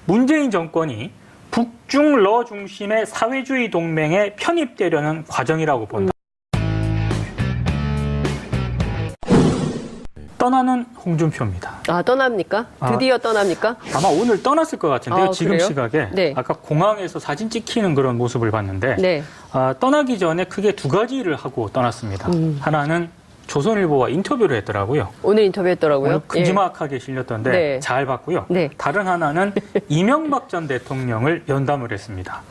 문재인 정권이 북중러 중심의 사회주의 동맹에 편입되려는 과정이라고 본다. 떠나는 홍준표입니다. 아, 떠납니까? 드디어 떠납니까? 아마 오늘 떠났을 것 같은데요. 지금 그래요? 시각에. 네. 아까 공항에서 사진 찍히는 그런 모습을 봤는데 네. 떠나기 전에 크게 두 가지를 하고 떠났습니다. 하나는 조선일보와 인터뷰를 했더라고요. 오늘 인터뷰했더라고요. 오늘 큼지막하게 실렸던데 네. 잘 봤고요. 네. 다른 하나는 이명박 전 대통령을 연담을 했습니다.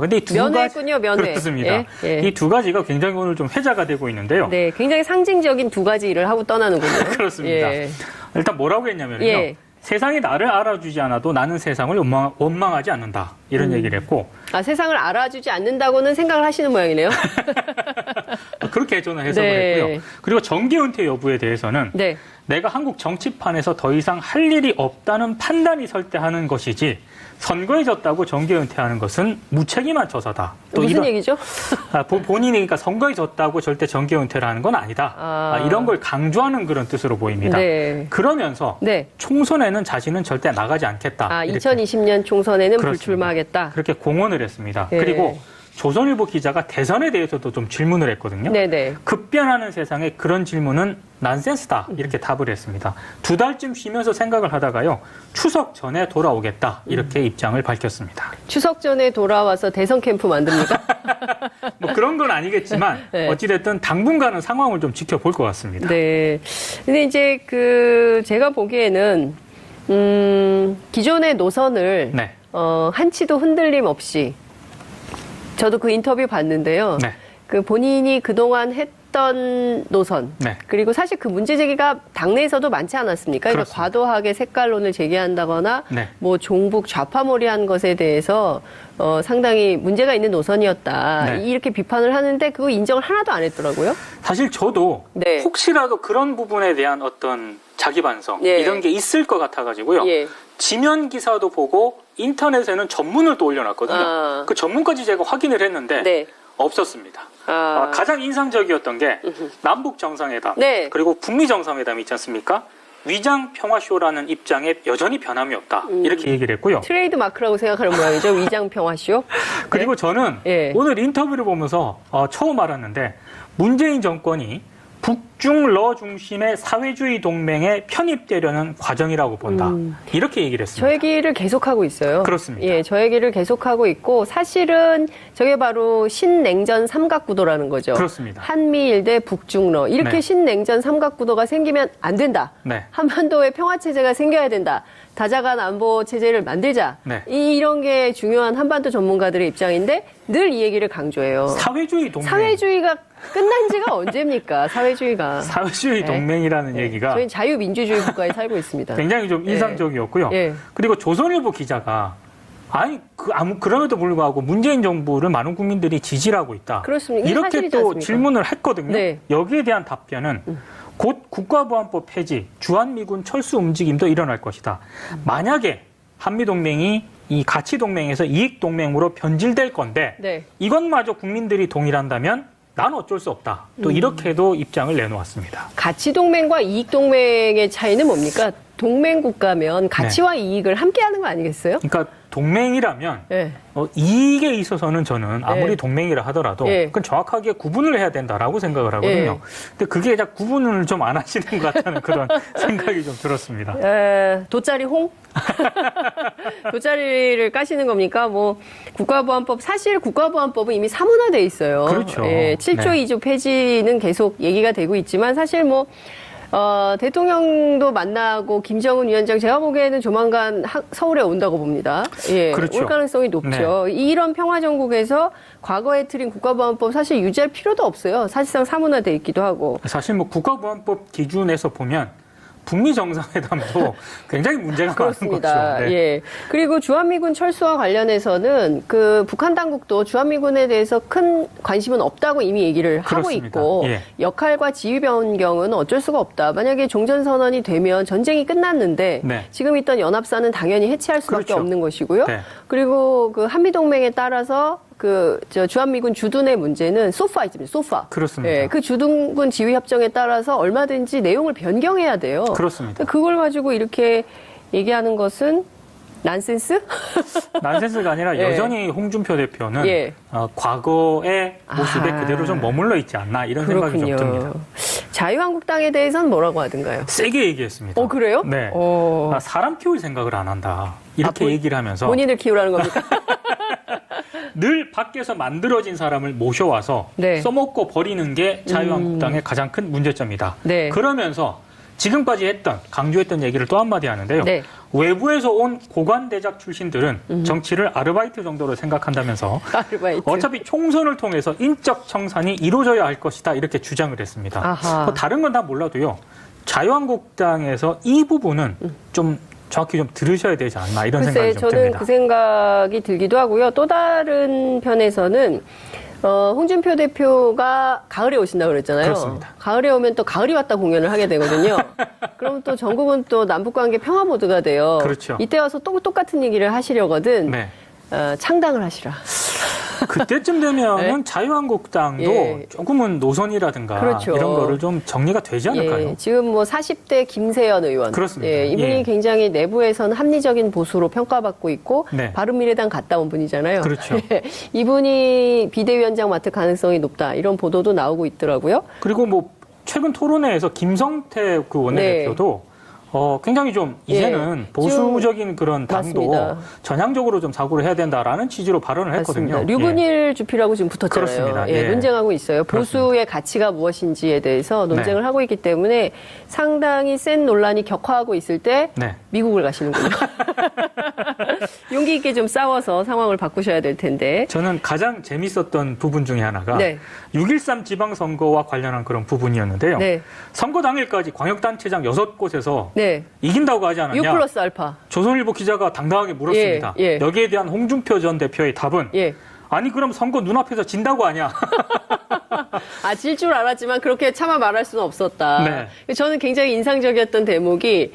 근데 이 두 면회했군요, 가지 면회. 그렇습니다. 예. 이 두 가지가 굉장히 오늘 좀 회자가 되고 있는데요. 네, 굉장히 상징적인 두 가지 일을 하고 떠나는군요. 그렇습니다. 예. 일단 뭐라고 했냐면요. 예. 세상이 나를 알아주지 않아도 나는 세상을 원망하지 않는다. 이런 얘기를 했고. 세상을 알아주지 않는다고는 생각을 하시는 모양이네요. 그렇게 저는 해석을 네. 했고요. 그리고 정계 은퇴 여부에 대해서는 네. 내가 한국 정치판에서 더 이상 할 일이 없다는 판단이 설 때 하는 것이지 선거에 졌다고 정계 은퇴하는 것은 무책임한 처사다. 또 무슨 얘기죠? 본인이 그러니까 선거에 졌다고 절대 정계 은퇴를 하는 건 아니다. 이런 걸 강조하는 그런 뜻으로 보입니다. 네. 그러면서 네. 총선에는 자신은 절대 나가지 않겠다. 2020년 총선에는 그렇습니다. 불출마하겠다. 그렇게 공언을 했습니다. 네. 그리고 조선일보 기자가 대선에 대해서도 좀 질문을 했거든요. 네네. 급변하는 세상에 그런 질문은 난센스다. 이렇게 답을 했습니다. 두 달쯤 쉬면서 생각을 하다가요. 추석 전에 돌아오겠다. 이렇게 입장을 밝혔습니다. 추석 전에 돌아와서 대선 캠프 만듭니까? 뭐 그런 건 아니겠지만 네. 어찌됐든 당분간은 상황을 좀 지켜볼 것 같습니다. 네. 근데 이제 제가 보기에는 기존의 노선을 네. 한치도 흔들림 없이 저도 그 인터뷰 봤는데요. 네. 본인이 그동안 했던 노선. 네. 그리고 사실 그 문제 제기가 당내에서도 많지 않았습니까? 그러니까 그렇습니다. 과도하게 색깔론을 제기한다거나 네. 뭐 종북 좌파몰이한 것에 대해서 상당히 문제가 있는 노선이었다. 네. 이렇게 비판을 하는데 그거 인정을 하나도 안 했더라고요. 사실 저도 네. 혹시라도 그런 부분에 대한 어떤 자기 반성 예. 이런 게 있을 것 같아가지고요. 예. 지면 기사도 보고 인터넷에는 전문을 또 올려놨거든요. 그 전문까지 제가 확인을 했는데 네. 없었습니다. 가장 인상적이었던 게 남북 정상회담 네. 그리고 북미 정상회담이 있지 않습니까? 위장 평화쇼라는 입장에 여전히 변함이 없다. 이렇게 얘기를 했고요. 트레이드 마크라고 생각하는 모양이죠. 위장 평화쇼. 그리고 저는 예. 오늘 인터뷰를 보면서 처음 알았는데 문재인 정권이 북중러 중심의 사회주의 동맹에 편입되려는 과정이라고 본다. 이렇게 얘기를 했습니다. 저 얘기를 계속하고 있어요. 그렇습니다. 예, 저 얘기를 계속하고 있고 사실은 저게 바로 신냉전 삼각구도라는 거죠. 그렇습니다. 한미일 대 북중러. 이렇게 네. 신냉전 삼각구도가 생기면 안 된다. 네. 한반도에 평화체제가 생겨야 된다. 다자간 안보 체제를 만들자. 네. 이런 게 중요한 한반도 전문가들의 입장인데 늘 이 얘기를 강조해요. 사회주의 동맹. 사회주의가 끝난 지가 언제입니까? 사회주의가. 사회주의 네. 동맹이라는 얘기가 저희는 자유민주주의 국가에 살고 있습니다. 굉장히 좀 인상적이었고요. 예. 그리고 조선일보 기자가 그럼에도 불구하고 문재인 정부를 많은 국민들이 지지를 하고 있다. 그렇습니다. 이게 이렇게 사실이지 또 않습니까? 질문을 했거든요. 네. 여기에 대한 답변은 곧 국가보안법 폐지, 주한미군 철수 움직임도 일어날 것이다. 만약에 한미동맹이 이 가치동맹에서 이익동맹으로 변질될 건데 네. 이것마저 국민들이 동일한다면 난 어쩔 수 없다. 또 이렇게도 입장을 내놓았습니다. 가치동맹과 이익동맹의 차이는 뭡니까? 동맹국가면 가치와 이익을 함께하는 거 아니겠어요? 그러니까 동맹이라면 네. 이익에 있어서는 저는 아무리 네. 동맹이라 하더라도 네. 그건 정확하게 구분을 해야 된다라고 생각을 하거든요. 근데 그게 자 구분을 좀 안 하시는 것 같다는 그런 생각이 좀 들었습니다. 돗자리 홍? 돗자리를 까시는 겁니까? 사실 국가보안법은 이미 사문화돼 있어요. 그렇죠. 7조 네. 2조 폐지는 계속 얘기가 되고 있지만 사실 대통령도 만나고 김정은 위원장 제가 보기에는 조만간 서울에 온다고 봅니다. 예, 그렇죠. 올 가능성이 높죠. 이런 평화정국에서 과거에 틀인 국가보안법 사실 유지할 필요도 없어요. 사실상 사문화돼 있기도 하고. 사실 국가보안법 기준에서 보면 북미 정상회담도 굉장히 문제가 그렇습니다. 많은 거죠. 네. 예. 그리고 주한미군 철수와 관련해서는 북한 당국도 주한미군에 대해서 큰 관심은 없다고 이미 얘기를 하고 그렇습니다. 있고 예. 역할과 지휘 변경은 어쩔 수가 없다. 만약에 종전선언이 되면 전쟁이 끝났는데 네. 지금 있던 연합사는 당연히 해체할 수밖에 그렇죠. 없는 것이고요. 네. 그리고 한미동맹에 따라서 주한미군 주둔의 문제는 소파 있습니다. 소파. 그렇습니다. 예, 그 주둔군 지휘 협정에 따라서 얼마든지 내용을 변경해야 돼요. 그렇습니다. 그걸 가지고 이렇게 얘기하는 것은 난센스? 난센스가 아니라 예. 여전히 홍준표 대표는 예. 과거의 모습에 아하. 그대로 좀 머물러 있지 않나 이런 생각이 좀 듭니다. 자유한국당에 대해서는 뭐라고 하던가요? 세게 얘기했습니다. 그래요? 네. 사람 키울 생각을 안 한다. 이렇게 얘기를 하면서 본인을 키우라는 겁니까? 늘 밖에서 만들어진 사람을 모셔와서 네. 써먹고 버리는 게 자유한국당의 가장 큰 문제점이다. 네. 그러면서 지금까지 강조했던 얘기를 또 한마디 하는데요. 네. 외부에서 온 고관대작 출신들은 정치를 아르바이트 정도로 생각한다면서 아르바이트. 어차피 총선을 통해서 인적 청산이 이루어져야 할 것이다 이렇게 주장을 했습니다. 아하. 다른 건 다 몰라도요. 자유한국당에서 이 부분은 좀 정확히 좀 들으셔야 되지 않나 이런 생각이 좀 저는 듭니다. 그 생각이 들기도 하고요. 또 다른 편에서는 홍준표 대표가 가을에 오신다고 그랬잖아요. 그렇습니다. 가을에 오면 또 가을이 왔다 공연을 하게 되거든요. 그럼 또 전국은 또 남북관계 평화 모드가 돼요. 그렇죠. 이때 와서 또 똑같은 얘기를 하시려거든. 네. 창당을 하시라. 그때쯤 되면은 네? 자유한국당도 예. 조금은 노선이라든가 그렇죠. 이런 거를 좀 정리가 되지 않을까요? 예, 지금 뭐 40대 김세연 의원. 그렇습니다. 예, 이분이 예. 굉장히 내부에서는 합리적인 보수로 평가받고 있고 네. 바른미래당 갔다 온 분이잖아요. 그렇죠. 예, 이분이 비대위원장 맡을 가능성이 높다. 이런 보도도 나오고 있더라고요. 그리고 뭐 최근 토론회에서 김성태 그 원내대표도 굉장히 좀 이제는 예, 보수적인 그런 당도 맞습니다. 전향적으로 좀 사고를 해야 된다라는 취지로 발언을 했거든요. 맞습니다. 류분일 주필하고 지금 붙었잖아요. 그렇습니다. 예, 예. 논쟁하고 있어요. 보수의 가치가 무엇인지에 대해서 논쟁을 네. 하고 있기 때문에 상당히 센 논란이 격화하고 있을 때 네. 미국을 가시는군요. 용기 있게 좀 싸워서 상황을 바꾸셔야 될 텐데. 저는 가장 재밌었던 부분 중에 하나가 네. 6.13 지방선거와 관련한 그런 부분이었는데요. 네. 선거 당일까지 광역단체장 6곳에서 네. 이긴다고 하지 않았냐. 6 플러스 알파. 조선일보 기자가 당당하게 물었습니다. 예, 예. 여기에 대한 홍준표 전 대표의 답은 예. 아니 그럼 선거 눈앞에서 진다고 하냐. 아, 질 줄 알았지만 그렇게 차마 말할 수는 없었다. 네. 저는 굉장히 인상적이었던 대목이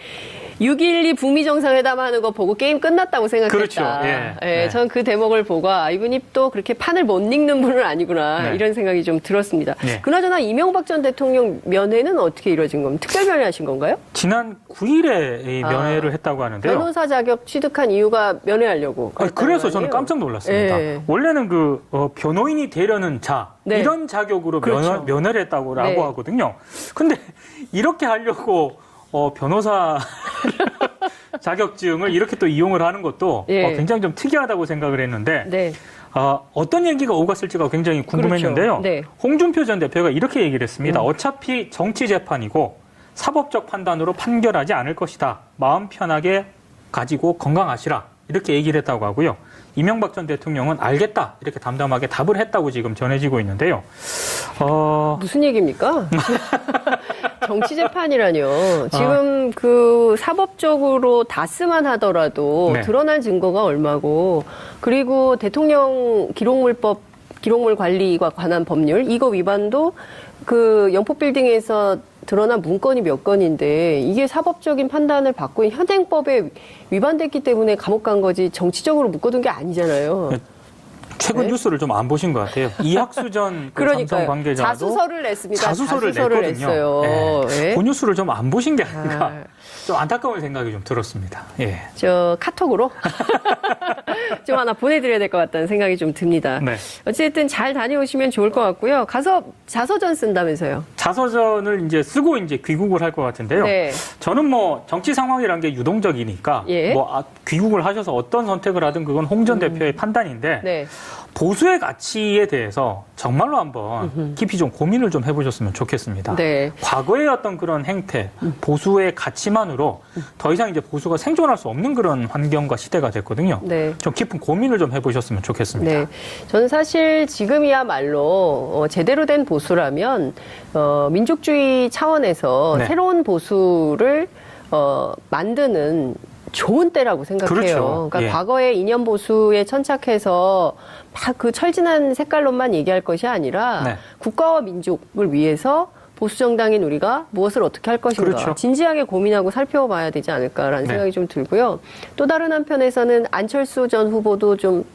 6.12 북미 정상회담 하는 거 보고 게임 끝났다고 생각했다. 그렇죠. 예. 네. 저는 그 대목을 보고 이분이 또 그렇게 판을 못 읽는 분은 아니구나. 네. 이런 생각이 좀 들었습니다. 네. 그나저나 이명박 전 대통령 면회는 어떻게 이루어진 겁니까? 특별 면회하신 건가요? 지난 9일에 이 면회를 했다고 하는데요. 변호사 자격 취득한 이유가 면회하려고. 아니, 그래서 저는 깜짝 놀랐습니다. 예. 원래는 변호인이 되려는 자 네. 이런 자격으로 그렇죠. 면회를 했다고 네. 하거든요. 근데 이렇게 하려고 변호사 자격증을 이렇게 또 이용을 하는 것도 예. 굉장히 좀 특이하다고 생각을 했는데 네. 어떤 얘기가 오갔을지가 굉장히 궁금했는데요. 그렇죠. 네. 홍준표 전 대표가 이렇게 얘기를 했습니다. 어차피 정치 재판이고 사법적 판단으로 판결하지 않을 것이다. 마음 편하게 가지고 건강하시라. 이렇게 얘기를 했다고 하고요. 이명박 전 대통령은 알겠다. 이렇게 담담하게 답을 했다고 지금 전해지고 있는데요. 무슨 얘기입니까? 정치 재판이라뇨. 지금 그 사법적으로 다스만 하더라도 네. 드러날 증거가 얼마고, 그리고 대통령 기록물 관리와 관한 법률 이거 위반도 그 영포빌딩에서 드러난 문건이 몇 건인데 이게 사법적인 판단을 받고 현행법에 위반됐기 때문에 감옥 간 거지 정치적으로 묶어둔 게 아니잖아요. 최근 네? 뉴스를 좀 안 보신 것 같아요. 이학수 전 삼성 관계자도 자수서를 냈습니다. 자수서를 냈거든요. 냈어요. 예. 예. 그 뉴스를 좀 안 보신 게 아닌가 아. 좀 안타까운 생각이 좀 들었습니다. 예. 카톡으로 좀 하나 보내드려야 될 것 같다는 생각이 좀 듭니다. 네. 어쨌든 잘 다녀오시면 좋을 것 같고요. 가서 자서전 쓴다면서요. 자서전을 이제 쓰고 이제 귀국을 할 것 같은데요. 네. 저는 뭐 정치 상황이란 게 유동적이니까 예. 귀국을 하셔서 어떤 선택을 하든 그건 홍 전 대표의 판단인데 네. 보수의 가치에 대해서 정말로 한번 깊이 좀 고민을 좀 해보셨으면 좋겠습니다. 네. 과거의 어떤 그런 행태, 보수의 가치만으로 더 이상 이제 보수가 생존할 수 없는 그런 환경과 시대가 됐거든요. 네. 좀 깊은 고민을 좀 해보셨으면 좋겠습니다. 네. 저는 사실 지금이야말로 제대로 된 보수라면 민족주의 차원에서 네. 새로운 보수를 만드는 좋은 때라고 생각해요. 그렇죠. 그러니까 예. 과거의 이념 보수에 천착해서 막 그 철진한 색깔론만 얘기할 것이 아니라 네. 국가와 민족을 위해서 보수 정당인 우리가 무엇을 어떻게 할 것인가 그렇죠. 진지하게 고민하고 살펴봐야 되지 않을까라는 네. 생각이 생각이 좀 들고요. 또 다른 한편에서는 안철수 전 후보도 좀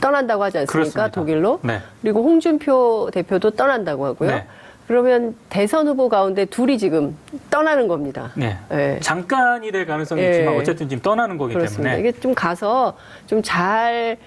떠난다고 하지 않습니까? 그렇습니다. 독일로. 네. 그리고 홍준표 대표도 떠난다고 하고요. 네. 그러면 대선 후보 가운데 둘이 지금 떠나는 겁니다. 네. 예. 잠깐이 될 가능성이 있지만 어쨌든 지금 떠나는 거기 그렇습니다. 때문에. 이게 좀 가서 좀 잘,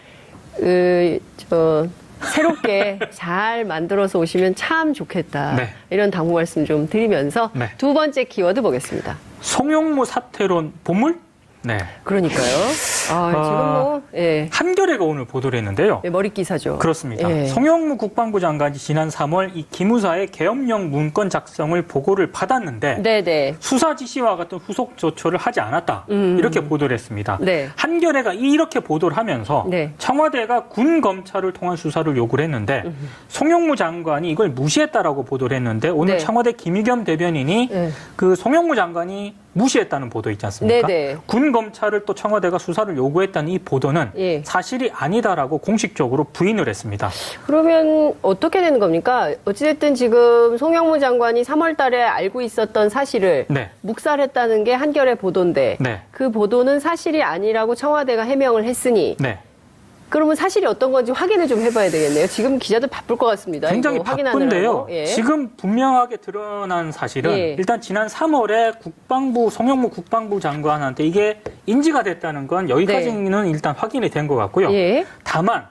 새롭게 잘 만들어서 오시면 참 좋겠다. 네. 이런 당부 말씀 좀 드리면서 네. 두 번째 키워드 보겠습니다. 송영무 사퇴론 보물? 네. 그러니까요. 지금 예. 한겨레가 오늘 보도를 했는데요. 예, 머리 기사죠. 그렇습니다. 예. 송영무 국방부 장관이 지난 3월 이 기무사의 계엄령 문건 작성을 보고를 받았는데 네네. 수사 지시와 같은 후속 조처를 하지 않았다. 이렇게 보도를 했습니다. 네. 한겨레가 이렇게 보도를 하면서 네. 청와대가 군 검찰을 통한 수사를 요구를 했는데 송영무 장관이 이걸 무시했다라고 보도를 했는데 오늘 네. 청와대 김의겸 대변인이 네. 그 송영무 장관이 무시했다는 보도 있지 않습니까? 네네. 군 검찰을 또 청와대가 수사를 요구했다는 이 보도는 예. 사실이 아니다라고 공식적으로 부인을 했습니다. 그러면 어떻게 되는 겁니까? 어찌됐든 지금 송영무 장관이 3월 달에 알고 있었던 사실을 네. 묵살했다는 게 한겨레 보도인데 네. 그 보도는 사실이 아니라고 청와대가 해명을 했으니 네. 그러면 사실이 어떤 건지 확인을 좀 해봐야 되겠네요. 지금 기자들 바쁠 것 같습니다. 굉장히 이거 확인하느라고. 바쁜데요. 예. 지금 분명하게 드러난 사실은 예. 일단 지난 3월에 송영무 국방부 장관한테 이게 인지가 됐다는 건 여기까지는 일단 확인이 된 것 같고요. 예. 다만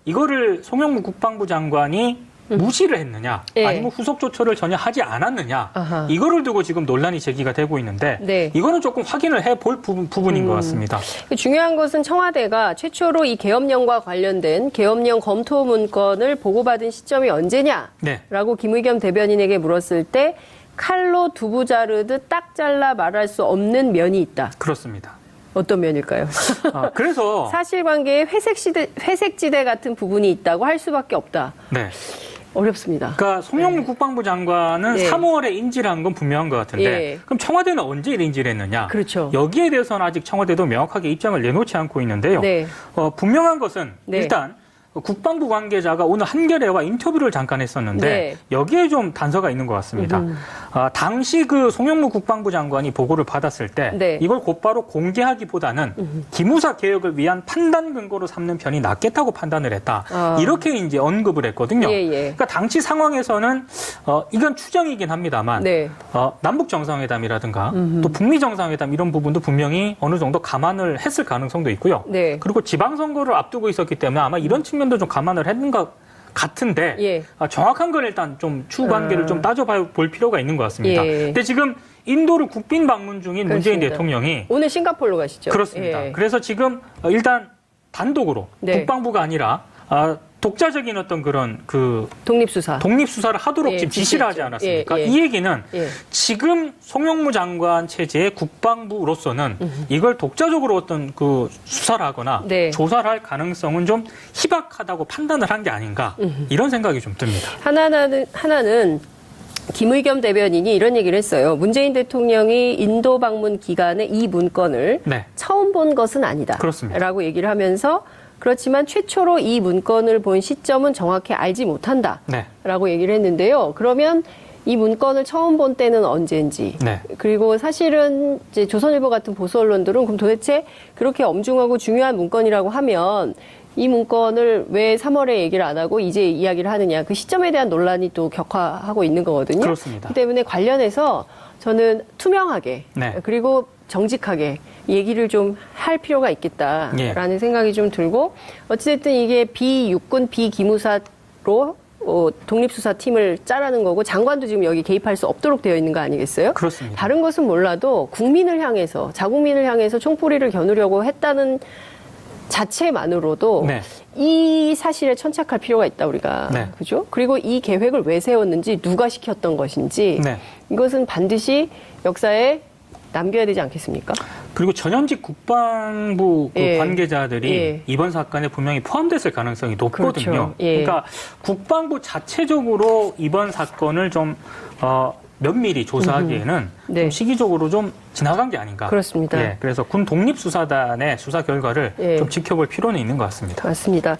이거를 송영무 국방부 장관이 무시를 했느냐 예. 아니면 후속 조처를 전혀 하지 않았느냐 아하. 이거를 두고 지금 논란이 제기가 되고 있는데 네. 이거는 조금 확인을 해볼 부분인 것 같습니다. 중요한 것은 청와대가 최초로 이 계엄령과 관련된 계엄령 검토 문건을 보고받은 시점이 언제냐라고 네. 김의겸 대변인에게 물었을 때 칼로 두부 자르듯 딱 잘라 말할 수 없는 면이 있다. 그렇습니다. 어떤 면일까요? 그래서 사실관계에 회색지대 같은 부분이 있다고 할 수밖에 없다. 네. 어렵습니다. 그러니까 송영무 국방부 장관은 네. 3월에 인지를 한 건 분명한 것 같은데 예. 그럼 청와대는 언제 인지를 했느냐? 그렇죠. 여기에 대해서는 아직 청와대도 명확하게 입장을 내놓지 않고 있는데요. 네. 분명한 것은 네. 일단 국방부 관계자가 오늘 한겨레와 인터뷰를 잠깐 했었는데 네. 여기에 좀 단서가 있는 것 같습니다. 당시 그 송영무 국방부 장관이 보고를 받았을 때 네. 이걸 곧바로 공개하기보다는 기무사 개혁을 위한 판단 근거로 삼는 편이 낫겠다고 판단을 했다. 이렇게 이제 언급을 했거든요. 예, 예. 그러니까 당시 상황에서는 이건 추정이긴 합니다만 네. 남북 정상회담이라든가 또 북미 정상회담 이런 부분도 분명히 어느 정도 감안을 했을 가능성도 있고요. 네. 그리고 지방선거를 앞두고 있었기 때문에 아마 이런 측면도 좀 감안을 했는 것 같은데 예. 정확한 건 일단 좀 추후 관계를 좀 따져볼 필요가 있는 것 같습니다. 예. 근데 지금 인도를 국빈 방문 중인 문재인 그렇습니다. 대통령이 오늘 싱가포르로 가시죠? 그렇습니다. 예. 그래서 지금 일단 단독으로 네. 국방부가 아니라 독자적인 어떤 그런 독립수사. 독립수사를 하도록 예, 지금 지시를 하지 지시했죠. 않았습니까? 예, 예. 이 얘기는 예. 지금 송영무 장관 체제의 국방부로서는 이걸 독자적으로 어떤 수사를 하거나 네. 조사를 할 가능성은 좀 희박하다고 판단을 한 게 아닌가 이런 생각이 좀 듭니다. 하나는 김의겸 대변인이 이런 얘기를 했어요. 문재인 대통령이 인도 방문 기간에 이 문건을 네. 처음 본 것은 아니다. 그렇습니다. 라고 얘기를 하면서 그렇지만 최초로 이 문건을 본 시점은 정확히 알지 못한다. 네. 라고 얘기를 했는데요. 그러면 이 문건을 처음 본 때는 언제인지. 네. 그리고 사실은 이제 조선일보 같은 보수 언론들은 그럼 도대체 그렇게 엄중하고 중요한 문건이라고 하면 이 문건을 왜 3월에 얘기를 안 하고 이제 이야기를 하느냐. 그 시점에 대한 논란이 또 격화하고 있는 거거든요. 그렇습니다. 그렇기 때문에 관련해서 저는 투명하게 네. 그리고 정직하게 얘기를 좀 할 필요가 있겠다라는 예. 생각이 좀 들고 어찌됐든 이게 비육군 비기무사로 독립수사팀을 짜라는 거고 장관도 지금 여기 개입할 수 없도록 되어 있는 거 아니겠어요? 그렇습니다. 다른 것은 몰라도 국민을 향해서 자국민을 향해서 총뿌리를 겨누려고 했다는 자체만으로도 네. 이 사실에 천착할 필요가 있다 우리가 네. 그죠? 그리고 이 계획을 왜 세웠는지 누가 시켰던 것인지 네. 이것은 반드시 역사에 남겨야 되지 않겠습니까? 그리고 전현직 국방부 예. 관계자들이 예. 이번 사건에 분명히 포함됐을 가능성이 높거든요. 그렇죠. 예. 그러니까 국방부 자체적으로 이번 사건을 좀 면밀히 조사하기에는 네. 좀 시기적으로 좀 지나간 게 아닌가. 그렇습니다. 예, 그래서 군 독립수사단의 수사 결과를 예. 좀 지켜볼 필요는 있는 것 같습니다. 맞습니다.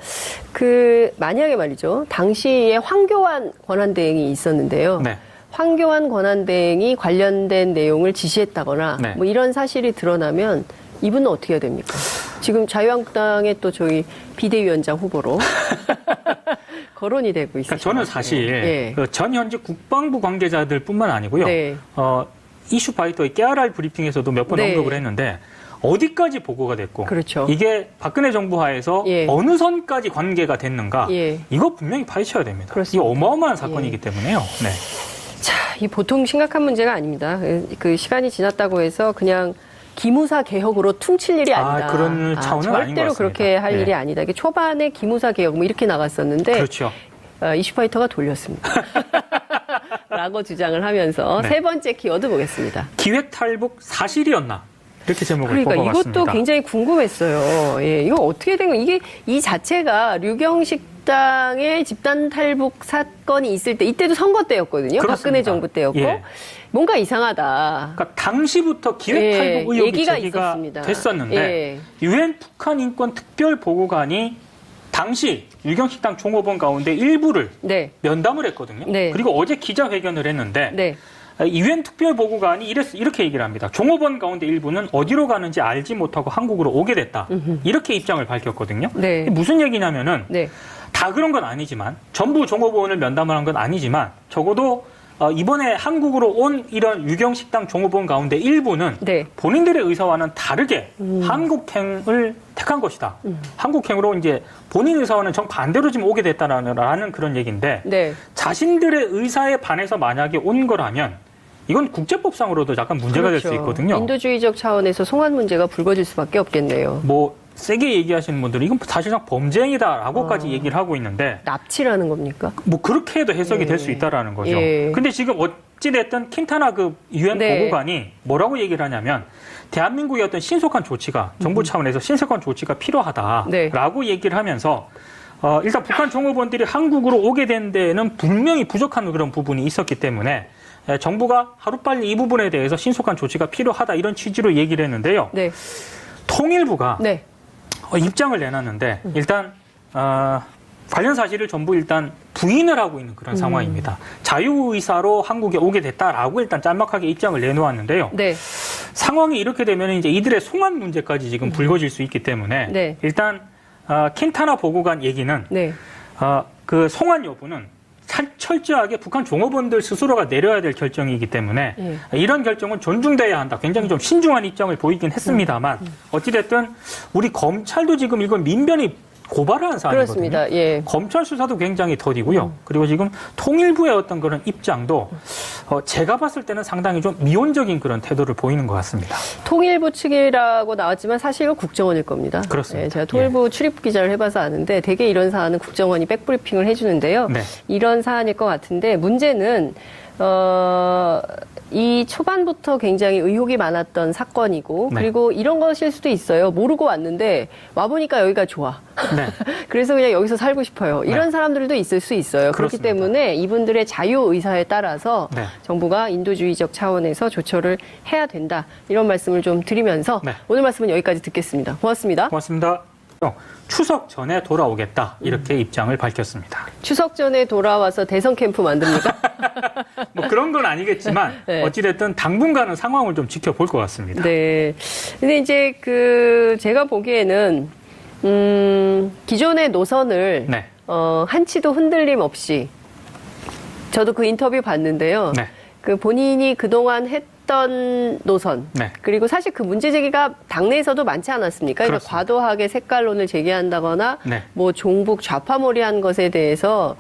만약에 말이죠. 당시에 황교안 권한대행이 있었는데요. 네. 황교안 권한대행이 관련된 내용을 지시했다거나 네. 뭐 이런 사실이 드러나면 이분은 어떻게 해야 됩니까? 지금 자유한국당의 또 저희 비대위원장 후보로 거론이 되고 있습니다. 그러니까 저는 사실 예. 그 전 현직 국방부 관계자들뿐만 아니고요. 네. 이슈파이터의 깨알알 브리핑에서도 몇 번 네. 언급을 했는데 어디까지 보고가 됐고 그렇죠. 이게 박근혜 정부 하에서 예. 어느 선까지 관계가 됐는가 예. 이거 분명히 파헤쳐야 됩니다. 그렇습니다. 이게 어마어마한 사건이기 예. 때문에요. 네. 자, 이 보통 심각한 문제가 아닙니다. 그 시간이 지났다고 해서 그냥 기무사 개혁으로 퉁칠 일이 아니다. 그런 차원은 아닌 것 절대로 같습니다. 그렇게 할 예. 일이 아니다. 이게 초반에 기무사 개혁 뭐 이렇게 나갔었는데 그렇죠. 이슈파이터가 돌렸습니다. 라고 주장을 하면서 네. 세 번째 키워드 보겠습니다. 기획 탈북 사실이었나? 이렇게 제목을 그러니까 뽑아봤습니다. 이것도 굉장히 궁금했어요. 예, 이거 어떻게 된 거? 이게 이 자체가 류경식당의 집단 탈북 사건이 있을 때 이때도 선거 때였거든요. 그렇습니다. 박근혜 정부 때였고 예. 뭔가 이상하다. 그러니까 당시부터 기획 예, 탈북 의혹이 얘기가 제기가 있었습니다. 됐었는데 예. 유엔 북한 인권 특별 보고관이 당시 유경식당 종업원 가운데 일부를 네. 면담을 했거든요. 네. 그리고 어제 기자회견을 했는데 네. 유엔 특별 보고관이 이렇게 얘기를 합니다. 종업원 가운데 일부는 어디로 가는지 알지 못하고 한국으로 오게 됐다. 이렇게 입장을 밝혔거든요. 네. 무슨 얘기냐면은 네. 다 그런 건 아니지만 전부 종업원을 면담을 한 건 아니지만 적어도 이번에 한국으로 온 이런 유경식당 종업원 가운데 일부는 네. 본인들의 의사와는 다르게 한국행을 택한 것이다. 한국행으로 이제 본인 의사와는 정반대로 지금 오게 됐다라는 그런 얘기인데 네. 자신들의 의사에 반해서 만약에 온 거라면 이건 국제법상으로도 약간 문제가 될 수 그렇죠. 있거든요. 인도주의적 차원에서 송환 문제가 불거질 수밖에 없겠네요. 뭐 세게 얘기하시는 분들은 이건 사실상 범죄행위다라고까지 얘기를 하고 있는데 납치라는 겁니까? 뭐 그렇게 해도 해석이 예. 될 수 있다라는 거죠. 예. 근데 지금 어찌됐든 킨타나 그 유엔 네. 보고관이 뭐라고 얘기를 하냐면 대한민국의 어떤 신속한 조치가 정부 차원에서 신속한 조치가 필요하다라고 네. 얘기를 하면서 일단 북한 종업원들이 한국으로 오게 된 데에는 분명히 부족한 그런 부분이 있었기 때문에 정부가 하루빨리 이 부분에 대해서 신속한 조치가 필요하다 이런 취지로 얘기를 했는데요. 네. 통일부가 네. 입장을 내놨는데 일단 관련 사실을 전부 일단 부인을 하고 있는 그런 상황입니다. 자유의사로 한국에 오게 됐다라고 일단 짤막하게 입장을 내놓았는데요. 네. 상황이 이렇게 되면 이제 이들의 송환 문제까지 지금 불거질 수 있기 때문에 네. 일단 킨타나 보고관 얘기는 네. 그 송환 여부는 철저하게 북한 종업원들 스스로가 내려야 될 결정이기 때문에 이런 결정은 존중돼야 한다. 굉장히 좀 신중한 입장을 보이긴 했습니다만 어찌됐든 우리 검찰도 지금 이걸 민변이 고발을 한 사안이거든요. 그렇습니다. 예. 검찰 수사도 굉장히 더디고요. 그리고 지금 통일부의 어떤 그런 입장도 제가 봤을 때는 상당히 좀 미온적인 그런 태도를 보이는 것 같습니다. 통일부 측이라고 나왔지만 사실은 국정원일 겁니다. 그렇습니다. 예, 제가 통일부 출입 기자를 해봐서 아는데 대개 이런 사안은 국정원이 백브리핑을 해주는데요. 네. 이런 사안일 것 같은데 문제는 이 초반부터 굉장히 의혹이 많았던 사건이고 네. 그리고 이런 것일 수도 있어요. 모르고 왔는데 와보니까 여기가 좋아. 네. 그래서 그냥 여기서 살고 싶어요. 이런 네. 사람들도 있을 수 있어요. 그렇기 그렇습니다. 때문에 이분들의 자유의사에 따라서 네. 정부가 인도주의적 차원에서 조처를 해야 된다. 이런 말씀을 좀 드리면서 네. 오늘 말씀은 여기까지 듣겠습니다. 고맙습니다. 고맙습니다. 추석 전에 돌아오겠다 이렇게 입장을 밝혔습니다. 추석 전에 돌아와서 대선 캠프 만듭니까? 뭐 그런 건 아니겠지만 네. 어찌됐든 당분간은 상황을 좀 지켜볼 것 같습니다. 네. 근데 이제 제가 보기에는 기존의 노선을 네. 한치도 흔들림 없이 저도 그 인터뷰 봤는데요. 네. 그 본인이 그동안 했던 노선 네. 그리고 사실 그 문제 제기가 당내에서도 많지 않았습니까? 그러니까 그렇습니다. 과도하게 색깔론을 제기한다거나 네. 뭐 종북 좌파몰이한 것에 대해서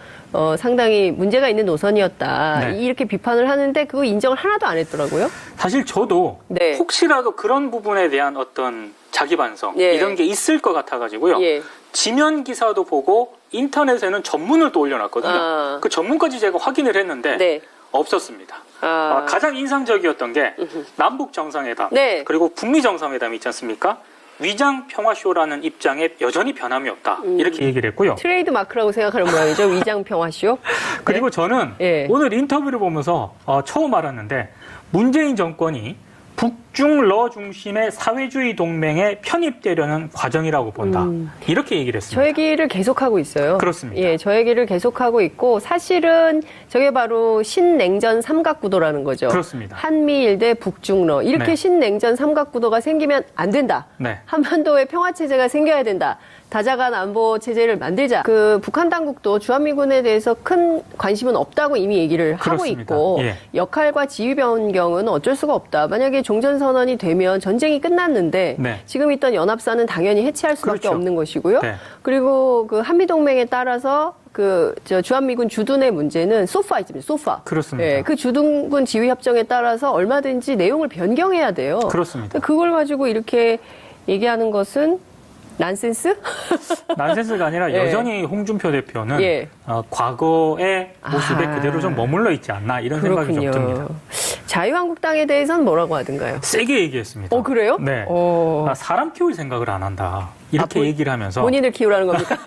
상당히 문제가 있는 노선이었다. 네. 이렇게 비판을 하는데 그거 인정을 하나도 안 했더라고요. 사실 저도 네. 혹시라도 그런 부분에 대한 어떤 자기 반성 예. 이런 게 있을 것 같아가지고요. 예. 지면 기사도 보고 인터넷에는 전문을 또 올려놨거든요. 아. 그 전문까지 제가 확인을 했는데 네. 없었습니다. 아. 가장 인상적이었던 게 남북 정상회담 네. 그리고 북미 정상회담 있지 않습니까? 위장 평화쇼라는 입장에 여전히 변함이 없다 이렇게 얘기를 했고요. 트레이드 마크라고 생각하는 모양이죠. 위장 평화쇼. 그리고 저는 예. 오늘 인터뷰를 보면서 처음 알았는데 문재인 정권이 북중러 중심의 사회주의 동맹에 편입되려는 과정이라고 본다. 이렇게 얘기를 했습니다. 저 얘기를 계속하고 있어요. 그렇습니다. 예, 저 얘기를 계속하고 있고 사실은 저게 바로 신냉전 삼각구도라는 거죠. 그렇습니다. 한미일 대 북중러. 이렇게 네. 신냉전 삼각구도가 생기면 안 된다. 네. 한반도에 평화체제가 생겨야 된다. 다자간 안보 체제를 만들자. 그 북한 당국도 주한미군에 대해서 큰 관심은 없다고 이미 얘기를 하고 그렇습니다. 있고 예. 역할과 지휘 변경은 어쩔 수가 없다. 만약에 종전선언이 되면 전쟁이 끝났는데 네. 지금 있던 연합사는 당연히 해체할 수밖에 그렇죠. 없는 것이고요. 네. 그리고 그 한미동맹에 따라서 주한미군 주둔의 문제는 소파 있습니다. 소파. 그렇습니다. 예, 그 주둔군 지휘 협정에 따라서 얼마든지 내용을 변경해야 돼요. 그렇습니다. 그걸 가지고 이렇게 얘기하는 것은 난센스? 난센스가 아니라 예. 여전히 홍준표 대표는 예. 과거의 모습에 아. 그대로 좀 머물러 있지 않나 이런 생각이 좀 듭니다. 자유한국당에 대해서는 뭐라고 하던가요? 세게 얘기했습니다. 그래요? 네. 사람 키울 생각을 안 한다. 이렇게 얘기를 하면서 본인을 키우라는 겁니까?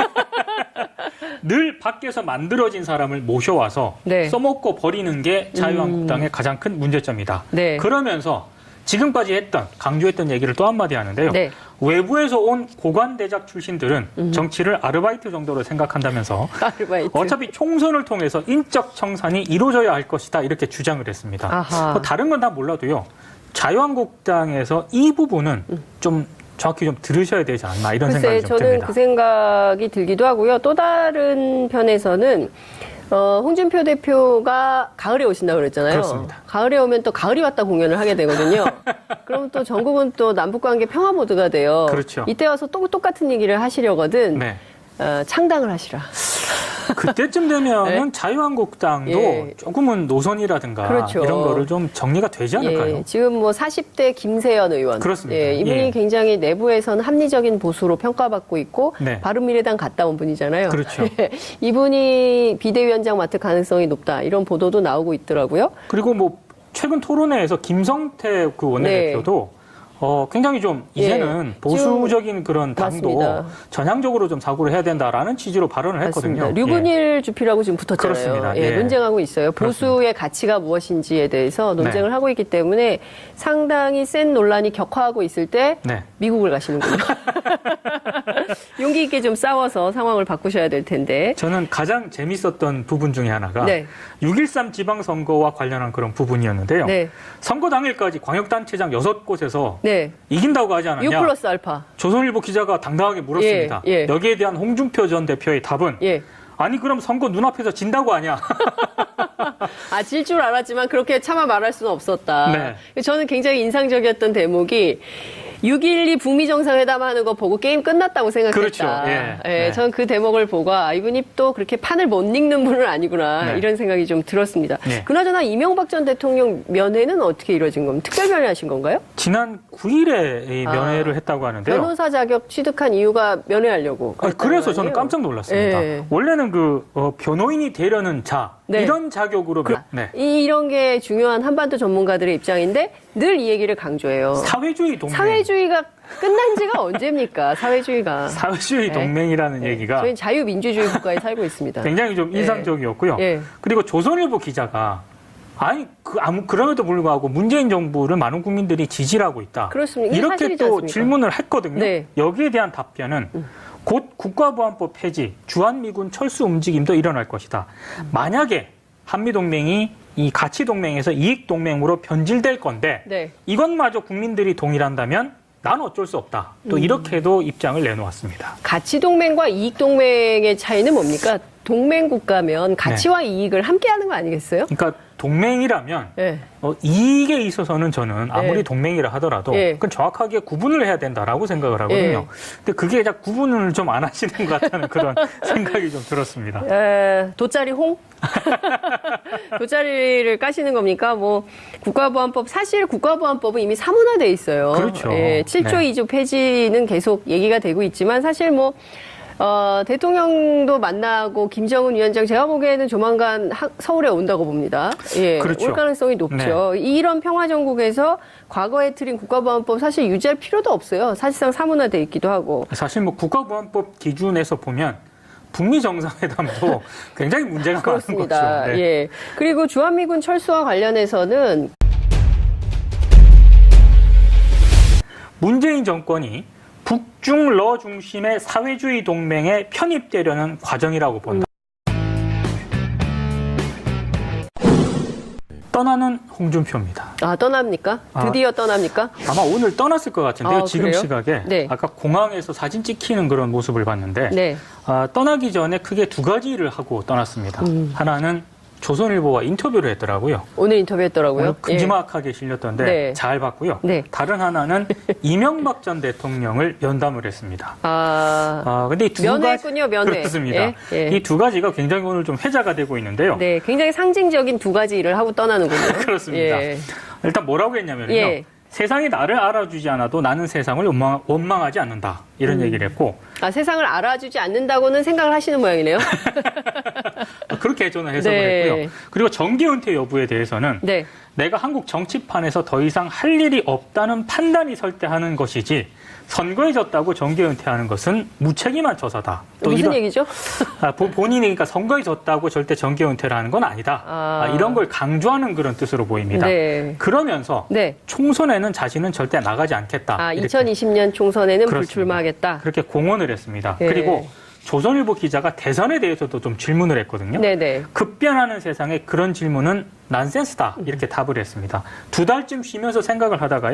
늘 밖에서 만들어진 사람을 모셔와서 네. 써먹고 버리는 게 자유한국당의 가장 큰 문제점이다. 네. 그러면서 지금까지 강조했던 얘기를 또 한마디 하는데요. 네. 외부에서 온 고관대작 출신들은 정치를 아르바이트 정도로 생각한다면서 아르바이트. 어차피 총선을 통해서 인적 청산이 이루어져야 할 것이다 이렇게 주장을 했습니다. 아하. 다른 건 다 몰라도요. 자유한국당에서 이 부분은 좀 정확히 좀 들으셔야 되지 않나 이런 생각이 좀 저는 듭니다. 그 생각이 들기도 하고요. 또 다른 편에서는 홍준표 대표가 가을에 오신다고 그랬잖아요. 그렇습니다. 가을에 오면 또 가을이 왔다 공연을 하게 되거든요. 그럼 또 전국은 또 남북관계 평화 모드가 돼요. 그렇죠. 이때 와서 또 똑같은 얘기를 하시려거든. 네. 창당을 하시라. 그때쯤 되면은 네. 자유한국당도 예. 조금은 노선이라든가 그렇죠. 이런 거를 좀 정리가 되지 않을까요? 예, 지금 뭐 40대 김세연 의원. 그렇습니다. 예, 이분이 예. 굉장히 내부에서는 합리적인 보수로 평가받고 있고 네. 바른미래당 갔다 온 분이잖아요. 그렇죠. 예, 이분이 비대위원장 맡을 가능성이 높다. 이런 보도도 나오고 있더라고요. 그리고 뭐 최근 토론회에서 김성태 그 원내대표도 굉장히 좀 이제는 예. 보수적인 그런 당도 맞습니다. 전향적으로 좀 사고를 해야 된다라는 취지로 발언을 했거든요. 맞습니다. 류분일 주피라고 지금 붙었잖아요. 그렇습니다. 예, 예. 논쟁하고 있어요. 보수의 가치가 무엇인지에 대해서 논쟁을 네. 하고 있기 때문에 상당히 센 논란이 격화하고 있을 때 네. 미국을 가시는군요. 용기 있게 좀 싸워서 상황을 바꾸셔야 될 텐데. 저는 가장 재밌었던 부분 중에 하나가 네. 6.13 지방선거와 관련한 그런 부분이었는데요. 네. 선거 당일까지 광역단체장 6곳에서 네. 이긴다고 하지 않았냐. 6 플러스 알파. 조선일보 기자가 당당하게 물었습니다. 예, 예. 여기에 대한 홍준표 전 대표의 답은 예. 아니 그럼 선거 눈앞에서 진다고 하냐. 질 줄 알았지만 그렇게 차마 말할 수는 없었다. 네. 저는 굉장히 인상적이었던 대목이 6.12 북미 정상회담 하는 거 보고 게임 끝났다고 생각했다. 그렇죠. 예. 네. 저는 그 대목을 보고 이분이 또 그렇게 판을 못 읽는 분은 아니구나. 네. 이런 생각이 좀 들었습니다. 네. 그나저나 이명박 전 대통령 면회는 어떻게 이루어진 겁니까? 특별 면회하신 건가요? 지난 9일에 이 면회를 했다고 하는데요. 변호사 자격 취득한 이유가 면회하려고. 그래서 저는 깜짝 놀랐습니다. 예. 원래는 변호인이 되려는 자 네. 이런 자격으로 네. 이런 게 중요한 한반도 전문가들의 입장인데 늘 이 얘기를 강조해요. 사회주의 동맹. 사회주의가 끝난 지가 언제입니까? 사회주의가. 사회주의 네. 동맹이라는 얘기가 저희는 자유민주주의 국가에 살고 있습니다. 굉장히 좀 인상적이었고요. 예. 그리고 조선일보 기자가 그럼에도 불구하고 문재인 정부를 많은 국민들이 지지하고 있다. 그렇습니다. 이게 이렇게 사실이지 또 않습니까? 질문을 했거든요. 네. 여기에 대한 답변은 곧 국가보안법 폐지, 주한미군 철수 움직임도 일어날 것이다. 만약에 한미동맹이 이 가치동맹에서 이익동맹으로 변질될 건데 네. 이것마저 국민들이 동일한다면 난 어쩔 수 없다. 또 이렇게도 입장을 내놓았습니다. 가치동맹과 이익동맹의 차이는 뭡니까? 동맹국가면 가치와 이익을 함께하는 거 아니겠어요? 그러니까 동맹이라면 네. 이익에 있어서는 저는 아무리 네. 동맹이라 하더라도 네. 그건 정확하게 구분을 해야 된다라고 생각을 하거든요. 근데 그게 딱 구분을 좀 안 하시는 것 같다는 그런 생각이 좀 들었습니다. 돗자리 홍? 돗자리를 까시는 겁니까? 사실 국가보안법은 이미 사문화돼 있어요. 그렇죠. 7조 네. 2조 폐지는 계속 얘기가 되고 있지만 사실 대통령도 만나고 김정은 위원장 제가 보기에는 조만간 서울에 온다고 봅니다. 예, 그렇죠. 올 가능성이 높죠. 이런 평화정국에서 과거에 틀린 국가보안법 사실 유지할 필요도 없어요. 사실상 사문화돼 있기도 하고. 사실 국가보안법 기준에서 보면 북미 정상회담도 굉장히 문제가 많은 거죠. 그렇습니다. 네. 예. 그리고 주한미군 철수와 관련해서는 문재인 정권이 북중러 중심의 사회주의 동맹에 편입되려는 과정이라고 본다. 떠나는 홍준표입니다. 아, 떠납니까? 드디어 떠납니까? 아마 오늘 떠났을 것 같은데요. 지금 그래요? 시각에. 네. 아까 공항에서 사진 찍히는 그런 모습을 봤는데 네. 떠나기 전에 크게 두 가지를 하고 떠났습니다. 하나는 조선일보와 인터뷰를 했더라고요. 오늘 인터뷰했더라고요. 오늘 큼지막하게 실렸던데 네. 잘 봤고요. 네. 다른 하나는 이명박 전 대통령을 면담을 했습니다. 근데 이 두 면회했군요, 면회. 그렇습니다. 예, 예. 이 두 가지가 굉장히 오늘 좀 회자가 되고 있는데요. 네, 굉장히 상징적인 두 가지 일을 하고 떠나는군요. 그렇습니다. 예. 일단 뭐라고 했냐면요. 예. 세상이 나를 알아주지 않아도 나는 세상을 원망하지 않는다. 이런 얘기를 했고. 세상을 알아주지 않는다고는 생각을 하시는 모양이네요. 그렇게 저는 해석을 네. 했고요. 그리고 정기 은퇴 여부에 대해서는 네. 내가 한국 정치판에서 더 이상 할 일이 없다는 판단이 설 때 하는 것이지 선거에 졌다고 정기 은퇴하는 것은 무책임한 처사다. 또 무슨 얘기죠? 본인이 그러니까 선거에 졌다고 절대 정기 은퇴를 하는 건 아니다. 이런 걸 강조하는 그런 뜻으로 보입니다. 네. 그러면서 네. 총선에는 자신은 절대 나가지 않겠다. 이렇게. 2020년 총선에는 그렇습니다. 불출마하겠다. 그렇게 공언을 했습니다. 네. 그리고 조선일보 기자가 대선에 대해서도 좀 질문을 했거든요. 네네. 급변하는 세상에 그런 질문은 난센스다. 이렇게 답을 했습니다. 두 달쯤 쉬면서 생각을 하다가요.